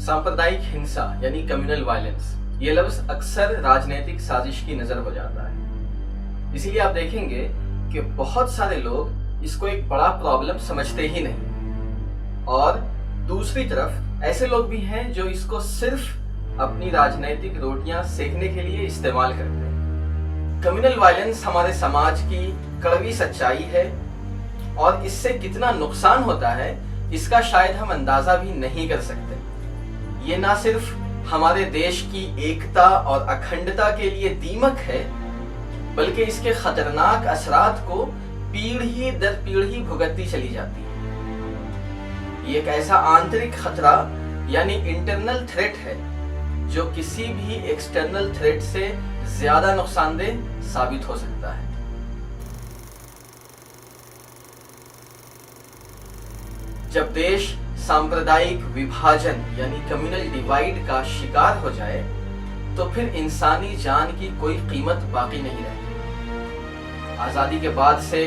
सांप्रदायिक हिंसा यानी कम्युनल वायलेंस, ये लफ्ज अक्सर राजनीतिक साजिश की नजर हो जाता है। इसीलिए आप देखेंगे कि बहुत सारे लोग इसको एक बड़ा प्रॉब्लम समझते ही नहीं, और दूसरी तरफ ऐसे लोग भी हैं जो इसको सिर्फ अपनी राजनीतिक रोटियां सेकने के लिए इस्तेमाल करते हैं। कम्युनल वायलेंस हमारे समाज की कड़वी सच्चाई है, और इससे कितना नुकसान होता है इसका शायद हम अंदाजा भी नहीं कर सकते। ये ना सिर्फ हमारे देश की एकता और अखंडता के लिए दीमक है, बल्कि इसके खतरनाक असरात को पीढ़ी दर पीढ़ी भुगतती चली जाती है। ये एक ऐसा आंतरिक खतरा यानी इंटरनल थ्रेट है जो किसी भी एक्सटर्नल थ्रेट से ज्यादा नुकसानदेह साबित हो सकता है। जब देश सांप्रदायिक विभाजन यानी कम्युनल डिवाइड का शिकार हो जाए तो फिर इंसानी जान की कोई कीमत बाकी नहीं रहती। आजादी के बाद से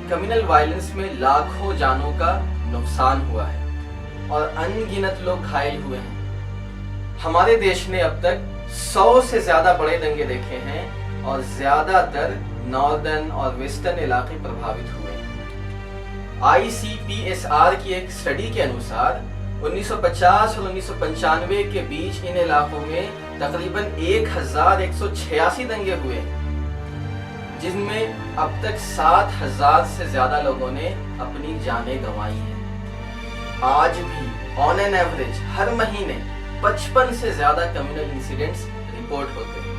कम्युनल वायलेंस में लाखों जानों का नुकसान हुआ है और अनगिनत लोग घायल हुए हैं। हमारे देश ने अब तक 100 से ज्यादा बड़े दंगे देखे हैं और ज्यादातर नॉर्दर्न और वेस्टर्न इलाके प्रभावित हुए। ICPSR की एक स्टडी के अनुसार 1950 और 1995 के बीच इन इलाकों में तकरीबन 1186 दंगे हुए, जिनमें अब तक 7000 से ज्यादा लोगों ने अपनी जानें गंवाई हैं। आज भी ऑन एन एवरेज हर महीने 55 से ज्यादा कम्युनल इंसिडेंट्स रिपोर्ट होते हैं।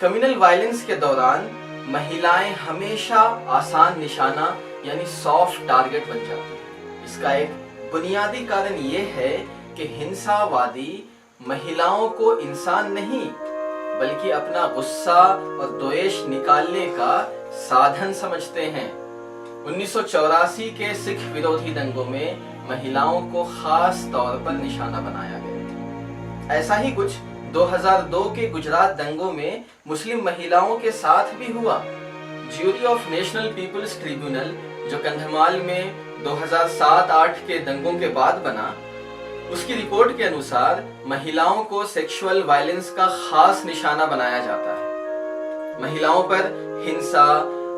कम्युनल वायलेंस के दौरान महिलाएं हमेशा आसान निशाना यानी सॉफ्ट टारगेट बन जाती हैं। इसका एक बुनियादी कारण ये है कि हिंसावादी महिलाओं को इंसान नहीं बल्कि अपना गुस्सा और द्वेष निकालने का साधन समझते हैं। 1984 के सिख विरोधी दंगों में महिलाओं को खास तौर पर निशाना बनाया गया। ऐसा ही कुछ 2002 के गुजरात दंगों में मुस्लिम महिलाओं के साथ भी हुआ। Jury of national people's tribunal जो कंधमाल में 2007-8 के दंगों के बाद बना, उसकी रिपोर्ट के अनुसार महिलाओं को सेक्सुअल वायलेंस का खास निशाना बनाया जाता है। महिलाओं पर हिंसा,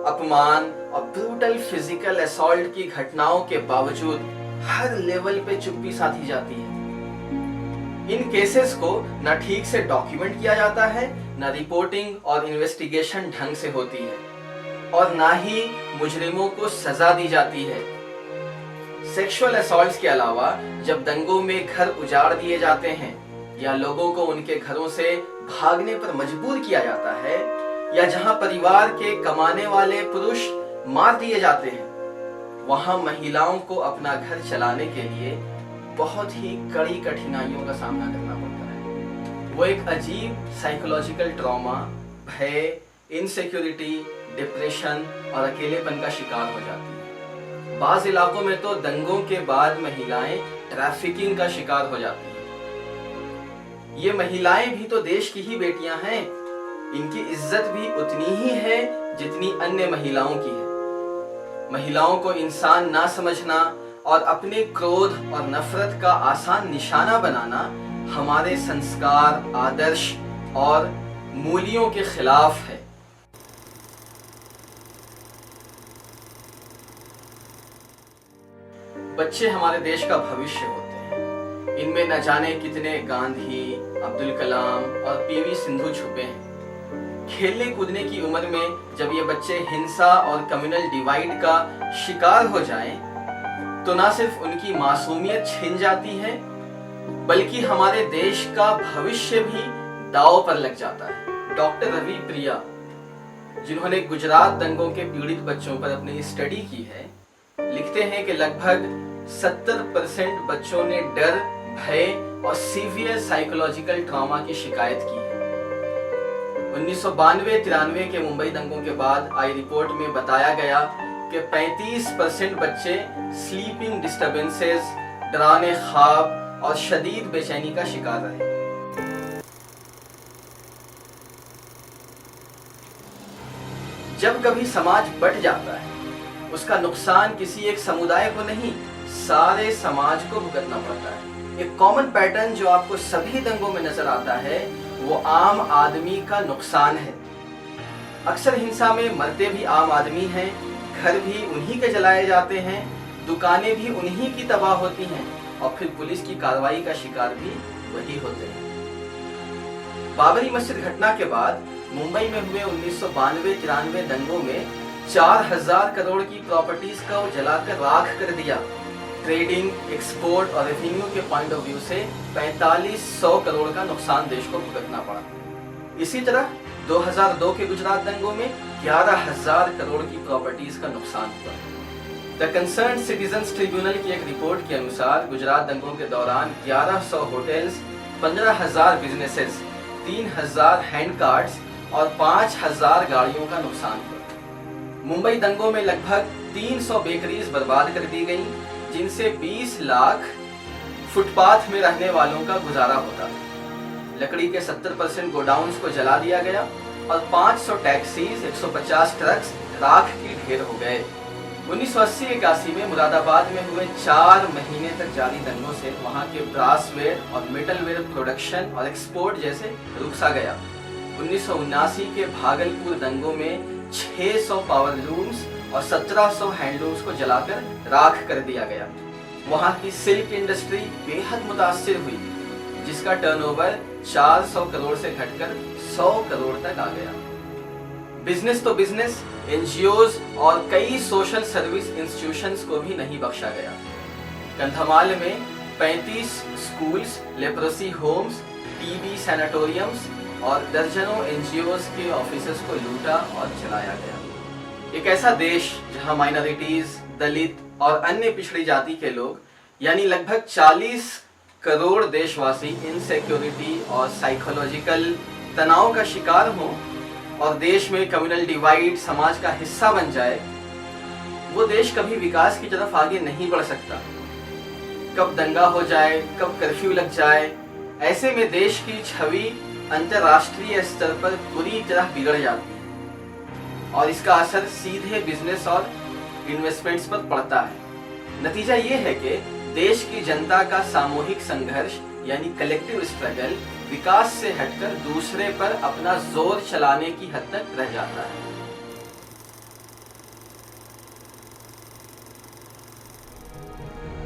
अपमान और ब्रूटल फिजिकल असॉल्ट की घटनाओं के बावजूद हर लेवल पे चुप्पी साधी जाती है। इन केसेस को न ठीक से डॉक्यूमेंट किया जाता है, न रिपोर्टिंग और इन्वेस्टिगेशन ढंग से होती है, और न ही मुजरिमों को सजा दी जाती है। सेक्सुअल असॉल्ट्स के अलावा जब दंगों में घर उजाड़ दिए जाते हैं या लोगों को उनके घरों से भागने पर मजबूर किया जाता है, या जहां परिवार के कमाने वाले पुरुष मार दिए जाते हैं, वहां महिलाओं को अपना घर चलाने के लिए बहुत ही कड़ी कठिनाइयों का सामना करना पड़ता है। वो एक अजीब साइकोलॉजिकल ट्रॉमा, भय, इनसिक्योरिटी, डिप्रेशन और अकेलेपन का शिकार हो जाती है। बाज़ इलाकों में तो दंगों के बाद महिलाएं ट्रैफिकिंग का शिकार हो जाती हैं। ये महिलाएं भी तो देश की ही बेटियां हैं। इनकी इज्जत भी उतनी ही है जितनी अन्य महिलाओं की है। महिलाओं को इंसान ना समझना और अपने क्रोध और नफरत का आसान निशाना बनाना हमारे संस्कार, आदर्श और मूल्यों के खिलाफ है। बच्चे हमारे देश का भविष्य होते हैं। इनमें न जाने कितने गांधी, अब्दुल कलाम और PV सिंधु छुपे हैं। खेलने कूदने की उम्र में जब ये बच्चे हिंसा और कम्युनल डिवाइड का शिकार हो जाएं, तो ना सिर्फ उनकी मासूमियत छिन जाती है, बल्कि हमारे देश का भविष्य भी दांव पर लग जाता है। डॉक्टर रवि प्रिया, जिन्होंने गुजरात दंगों के पीड़ित बच्चों पर अपनी स्टडी की है, लिखते हैं कि लगभग 70% बच्चों ने डर, भय और सीवियर साइकोलॉजिकल ट्रॉमा की शिकायत की है। 1992-93 के मुंबई दंगों के बाद आई रिपोर्ट में बताया गया कि 35% बच्चे स्लीपिंग डिस्टर्बेंसेस, डरावने ख्वाब और शदीद बेचैनी का शिकार रहे। जब कभी समाज बट जाता है, उसका नुकसान किसी एक समुदाय को नहीं, सारे समाज को भुगतना पड़ता है। एक कॉमन पैटर्न जो आपको सभी दंगों में नजर आता है वो आम आदमी का नुकसान है। अक्सर हिंसा में मरते भी आम आदमी हैं, घर भी उन्हीं के जलाए जाते हैं, दुकानें भी उन्हीं की तबाह होती हैं और फिर पुलिस की कार्रवाई का शिकार भी वही होते हैं। बाबरी मस्जिद घटना के बाद मुंबई में हुए 1992-93 दंगों में 4000 करोड़ की प्रॉपर्टीज को जलाकर राख कर दिया। ट्रेडिंग, एक्सपोर्ट और रेवेन्यू के पॉइंट ऑफ व्यू से 4500 करोड़ का नुकसान देश को भुगतना पड़ा। इसी तरह 2002 के गुजरात दंगों में 11000 करोड़ की प्रॉपर्टीज का नुकसान हुआ। द कंसर्न सिटीजन्स ट्रिब्यूनल की एक रिपोर्ट के अनुसार गुजरात दंगों के दौरान 1100 होटल्स, 15000 बिजनेसेस, 3000 हैंड कार्ड्स और 5000 गाड़ियों का नुकसान हुआ। मुंबई दंगों में लगभग 300 बेकरीज बर्बाद कर दी गईं, जिनसे 20 लाख फुटपाथ में रहने वालों का गुजारा होता था। लकड़ी के 70% गोडाउन्स को जला दिया गया और 500 टैक्सीज, 150 ट्रक्स राख के ढेर हो गए। 1980-81 में मुरादाबाद में हुए 4 महीने तक जारी दंगों से वहां के ब्रासवेयर और मेटलवेयर प्रोडक्शन और एक्सपोर्ट जैसे रुक सा गया। 1979 के भागलपुर दंगों में 600 पावर लूम्स और 1700 हैंडलूम्स को जलाकर राख कर दिया गया। वहां की सिल्क इंडस्ट्री बेहद मुतासिर हुई, जिसका टर्नओवर 400 करोड़ से घटकर 100 करोड़ तक आ गया। बिजनेस तो बिजनेस, एनजीओज और कई सोशल सर्विस इंस्टीट्यूशंस को भी नहीं बख्शा गया। कंधमाल में 35 स्कूल्स, लेप्रोसी होम्स, टीबी सैनिटोरियम्स और दर्जनों एनजीओज के ऑफिसेस को लूटा और जलाया गया। एक ऐसा देश जहां माइनॉरिटीज, दलित और अन्य पिछड़ी जाति के लोग यानी लगभग 40 करोड़ देशवासी इनसिक्योरिटी और साइकोलॉजिकल तनाव का शिकार हों और देश में कम्युनल डिवाइड समाज का हिस्सा बन जाए, वो देश कभी विकास की तरफ आगे नहीं बढ़ सकता। कब दंगा हो जाए, कब कर्फ्यू लग जाए, ऐसे में देश की छवि अंतर्राष्ट्रीय स्तर पर बुरी तरह बिगड़ जाती है और इसका असर सीधे बिजनेस और इन्वेस्टमेंट्स पर पड़ता है। नतीजा ये है कि देश की जनता का सामूहिक संघर्ष यानी कलेक्टिव स्ट्रगल विकास से हटकर दूसरे पर अपना जोर चलाने की हद तक रह जाता है।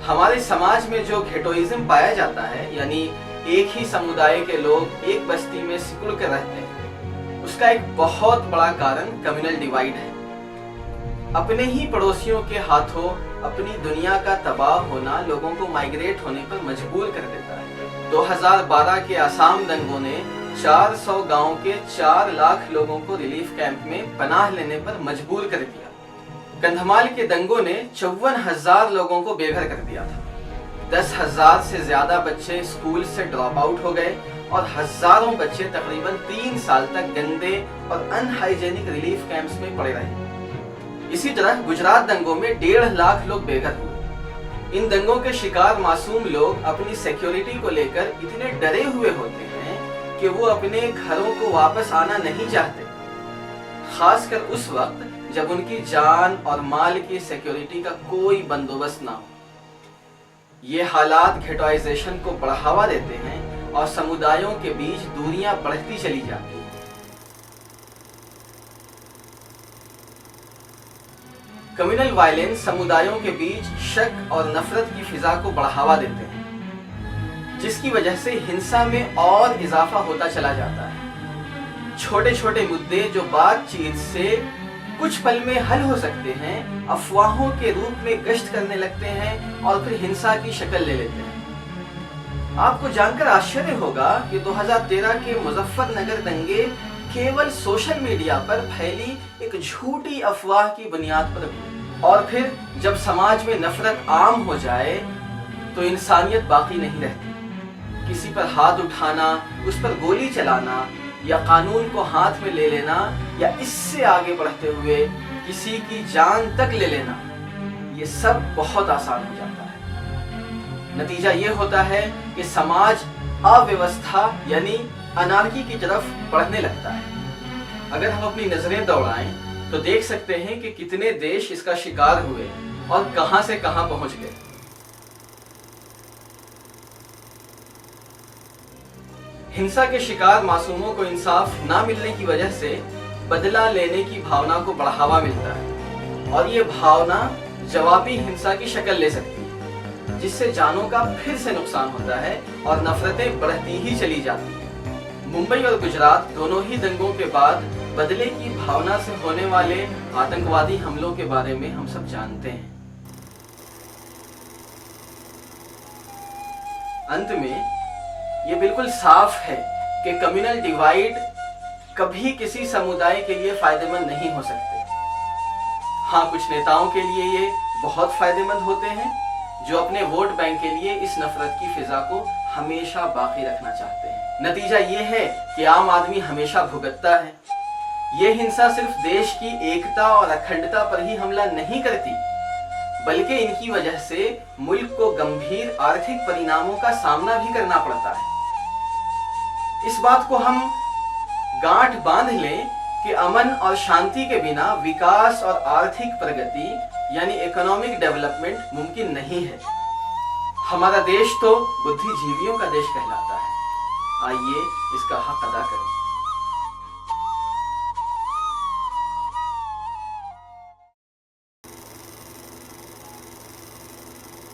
हमारे समाज में जो घेटोइज्म पाया जाता है, यानी एक ही समुदाय के लोग एक बस्ती में सिकुड़ कर रहते हैं, उसका एक बहुत बड़ा कारण कम्युनल डिवाइड है। अपने ही पड़ोसियों के हाथों अपनी दुनिया का तबाह होना लोगों को माइग्रेट होने पर मजबूर कर देता है। 2012 के आसाम दंगों ने 400 गांव के 4 लाख लोगों को रिलीफ कैंप में पनाह लेने पर मजबूर कर दिया। कंधमाल के दंगों ने 54,000 लोगों को बेघर कर दिया था। 10,000 से ज्यादा बच्चे स्कूल से ड्रॉप आउट हो गए और हजारों बच्चे तकरीबन 3 साल तक गंदे और अनहाइजेनिक रिलीफ कैंप्स में पड़े रहे। इसी तरह गुजरात दंगों में 1.5 लाख लोग बेघर हुए। इन दंगों के शिकार मासूम लोग अपनी सिक्योरिटी को लेकर इतने डरे हुए होते हैं कि वो अपने घरों को वापस आना नहीं चाहते, खासकर उस वक्त जब उनकी जान और माल की सिक्योरिटी का कोई बंदोबस्त ना हो। ये हालात घेटोइजेशन को बढ़ावा देते हैं और समुदायों के बीच दूरियां बढ़ती चली जाती हैं। कम्युनल वायलेंस समुदायों के बीच शक और नफरत की फिजा को बढ़ावा देते हैं, जिसकी वजह से हिंसा में और इजाफा होता चला जाता है। छोटे छोटे मुद्दे जो बातचीत से कुछ पल में हल हो सकते हैं, अफवाहों के रूप में गश्त करने लगते हैं और फिर हिंसा की शक्ल ले लेते हैं। आपको जानकर आश्चर्य होगा कि 2013 के मुजफ्फरनगर दंगे केवल सोशल मीडिया पर फैली एक झूठी अफवाह की बुनियाद पर हुई, और फिर जब समाज में नफरत आम हो जाए तो इंसानियत बाकी नहीं रहती। किसी पर हाथ उठाना, उस पर गोली चलाना या कानून को हाथ में ले लेना या इससे आगे बढ़ते हुए किसी की जान तक ले लेना, ये सब बहुत आसान हो जाता है। नतीजा ये होता है कि समाज अव्यवस्था यानी अनार्की की तरफ बढ़ने लगता है। अगर हम अपनी नजरें दौड़ाएं तो देख सकते हैं कि कितने देश इसका शिकार हुए और कहां से कहां पहुंच गए। हिंसा के शिकार मासूमों को इंसाफ ना मिलने की वजह से बदला लेने की भावना को बढ़ावा मिलता है और ये भावना जवाबी हिंसा की शक्ल ले सकती है, जिससे जानों का फिर से नुकसान होता है और नफरतें बढ़ती ही चली जाती हैं। मुंबई और गुजरात दोनों ही दंगों के बाद बदले की भावना से होने वाले आतंकवादी हमलों के बारे में हम सब जानते हैं। अंत में ये बिल्कुल साफ है कि कम्युनल डिवाइड कभी किसी समुदाय के लिए फायदेमंद नहीं हो सकते। हाँ, कुछ नेताओं के लिए ये बहुत फायदेमंद होते हैं जो अपने वोट बैंक के लिए इस नफरत की फिजा को हमेशा बाकी रखना चाहते हैं। नतीजा ये है कि आम आदमी हमेशा भुगतता है। ये हिंसा सिर्फ देश की एकता और अखंडता पर ही हमला नहीं करती, बल्कि इनकी वजह से मुल्क को गंभीर आर्थिक परिणामों का सामना भी करना पड़ता है। इस बात को हम गांठ बांध लें कि अमन और शांति के बिना विकास और आर्थिक प्रगति यानी इकोनॉमिक डेवलपमेंट मुमकिन नहीं है। हमारा देश तो बुद्धिजीवियों का देश कहलाता है। आइए इसका हक अदा करें।